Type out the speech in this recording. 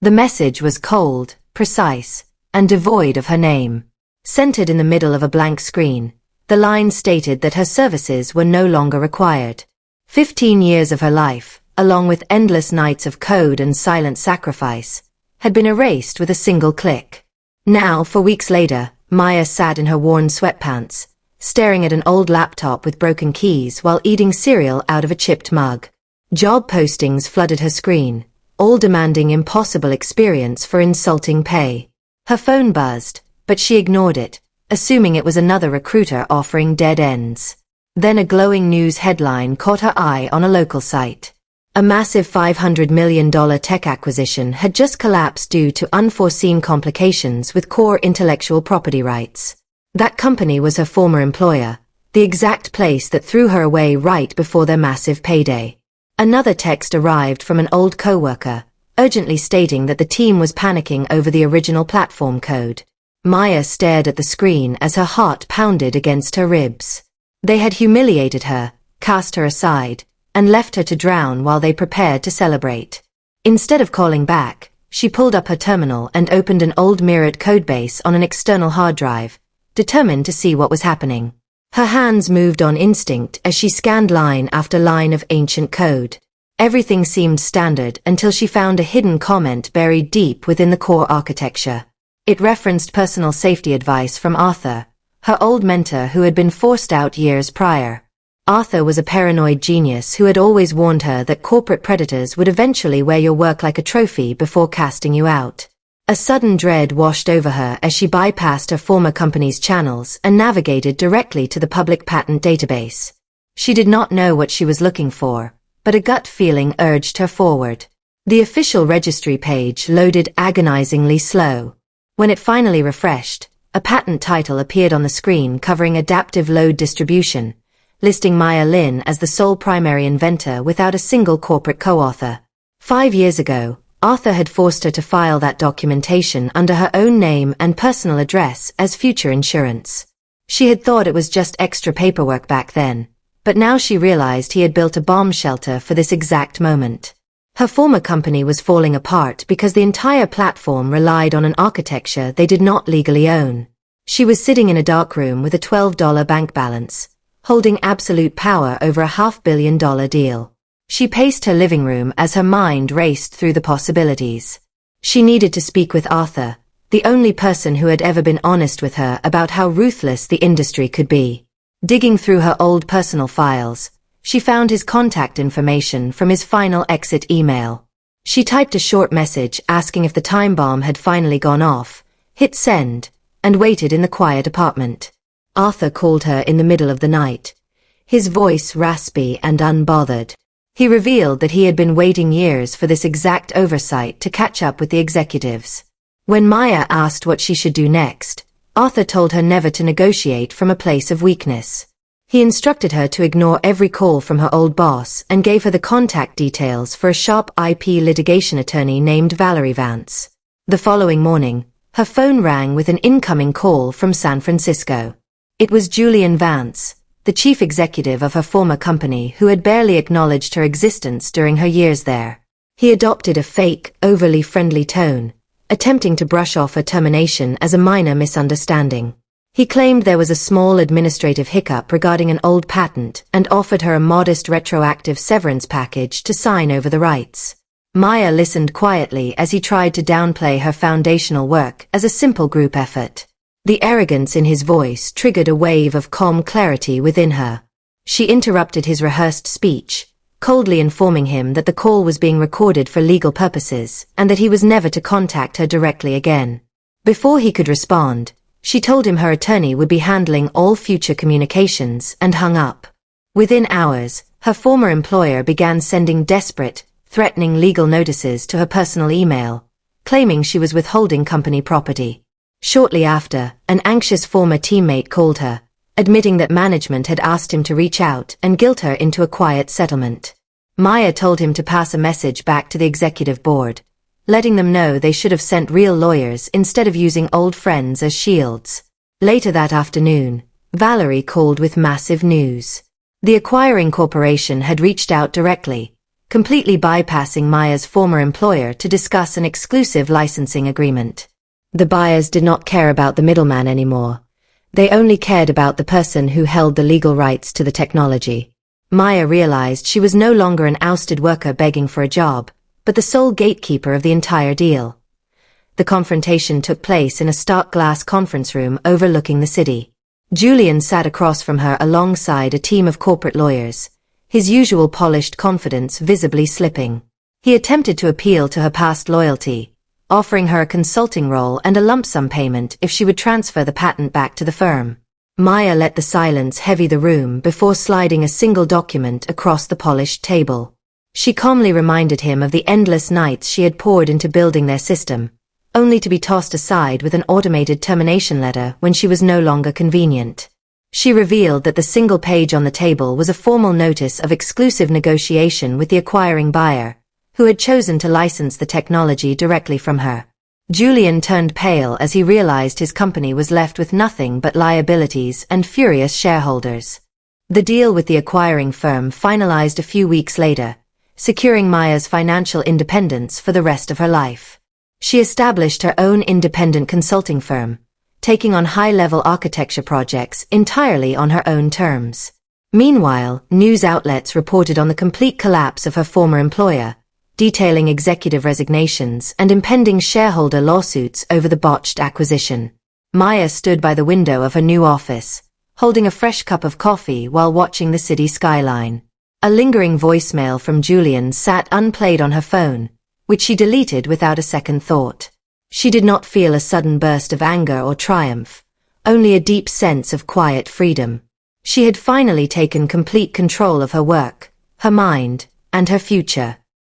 The message was cold, precise, and devoid of her name. Centered in the middle of a blank screen, the line stated that her services were no longer required. 15 years of her life, along with endless nights of code and silent sacrifice, had been erased with a single click. Now, for weeks later, Maya sat in her worn sweatpants, staring at an old laptop with broken keys while eating cereal out of a chipped mug. Job postings flooded her screen, all demanding impossible experience for insulting pay. Her phone buzzed, but she ignored it, assuming it was another recruiter offering dead ends. Then a glowing news headline caught her eye on a local site. A massive $500 million tech acquisition had just collapsed due to unforeseen complications with core intellectual property rights. That company was her former employer, the exact place that threw her away right before their massive payday. Another text arrived from an old coworker, urgently stating that the team was panicking over the original platform code. Maya stared at the screen as her heart pounded against her ribs. They had humiliated her, cast her aside, and left her to drown while they prepared to celebrate. Instead of calling back, she pulled up her terminal and opened an old mirrored codebase on an external hard drive, determined to see what was happening. Her hands moved on instinct as she scanned line after line of ancient code. Everything seemed standard until she found a hidden comment buried deep within the core architecture. It referenced personal safety advice from Arthur, her old mentor who had been forced out years prior. Arthur was a paranoid genius who had always warned her that corporate predators would eventually wear your work like a trophy before casting you out. A sudden dread washed over her as she bypassed her former company's channels and navigated directly to the public patent database. She did not know what she was looking for, but a gut feeling urged her forward. The official registry page loaded agonizingly slow. When it finally refreshed, a patent title appeared on the screen covering adaptive load distribution, listing Maya Lin as the sole primary inventor without a single corporate co-author. 5 years ago, Arthur had forced her to file that documentation under her own name and personal address as future insurance. She had thought it was just extra paperwork back then, but now she realized he had built a bomb shelter for this exact moment. Her former company was falling apart because the entire platform relied on an architecture they did not legally own. She was sitting in a dark room with a $12 bank balance, holding absolute power over a $500 million deal. She paced her living room as her mind raced through the possibilities. She needed to speak with Arthur, the only person who had ever been honest with her about how ruthless the industry could be. Digging through her old personal files, she found his contact information from his final exit email. She typed a short message asking if the time bomb had finally gone off, hit send, and waited in the quiet apartment. Arthur called her in the middle of the night, his voice raspy and unbothered. He revealed that he had been waiting years for this exact oversight to catch up with the executives. When Maya asked what she should do next, Arthur told her never to negotiate from a place of weakness. He instructed her to ignore every call from her old boss and gave her the contact details for a sharp IP litigation attorney named Valerie Vance. The following morning, her phone rang with an incoming call from San Francisco. It was Julian Vance, the chief executive of her former company who had barely acknowledged her existence during her years there. He adopted a fake, overly friendly tone, attempting to brush off her termination as a minor misunderstanding. He claimed there was a small administrative hiccup regarding an old patent and offered her a modest retroactive severance package to sign over the rights. Maya listened quietly as he tried to downplay her foundational work as a simple group effort. The arrogance in his voice triggered a wave of calm clarity within her. She interrupted his rehearsed speech, coldly informing him that the call was being recorded for legal purposes and that he was never to contact her directly again. Before he could respond, she told him her attorney would be handling all future communications and hung up. Within hours, her former employer began sending desperate, threatening legal notices to her personal email, claiming she was withholding company property. Shortly after, an anxious former teammate called her, admitting that management had asked him to reach out and guilt her into a quiet settlement. Maya told him to pass a message back to the executive board, letting them know they should have sent real lawyers instead of using old friends as shields. Later that afternoon, Valerie called with massive news. The acquiring corporation had reached out directly, completely bypassing Maya's former employer to discuss an exclusive licensing agreement. The buyers did not care about the middleman anymore. They only cared about the person who held the legal rights to the technology. Maya realized she was no longer an ousted worker begging for a job, but the sole gatekeeper of the entire deal. The confrontation took place in a stark glass conference room overlooking the city. Julian sat across from her alongside a team of corporate lawyers, his usual polished confidence visibly slipping. He attempted to appeal to her past loyalty, offering her a consulting role and a lump sum payment if she would transfer the patent back to the firm. Maya let the silence heavy the room before sliding a single document across the polished table. She calmly reminded him of the endless nights she had poured into building their system, only to be tossed aside with an automated termination letter when she was no longer convenient. She revealed that the single page on the table was a formal notice of exclusive negotiation with the acquiring buyer, who had chosen to license the technology directly from her. Julian turned pale as he realized his company was left with nothing but liabilities and furious shareholders. The deal with the acquiring firm finalized a few weeks later, securing Maya's financial independence for the rest of her life. She established her own independent consulting firm, taking on high-level architecture projects entirely on her own terms. Meanwhile, news outlets reported on the complete collapse of her former employer, detailing executive resignations and impending shareholder lawsuits over the botched acquisition. Maya stood by the window of her new office, holding a fresh cup of coffee while watching the city skyline. A lingering voicemail from Julian sat unplayed on her phone, which she deleted without a second thought. She did not feel a sudden burst of anger or triumph, only a deep sense of quiet freedom. She had finally taken complete control of her work, her mind, and her future.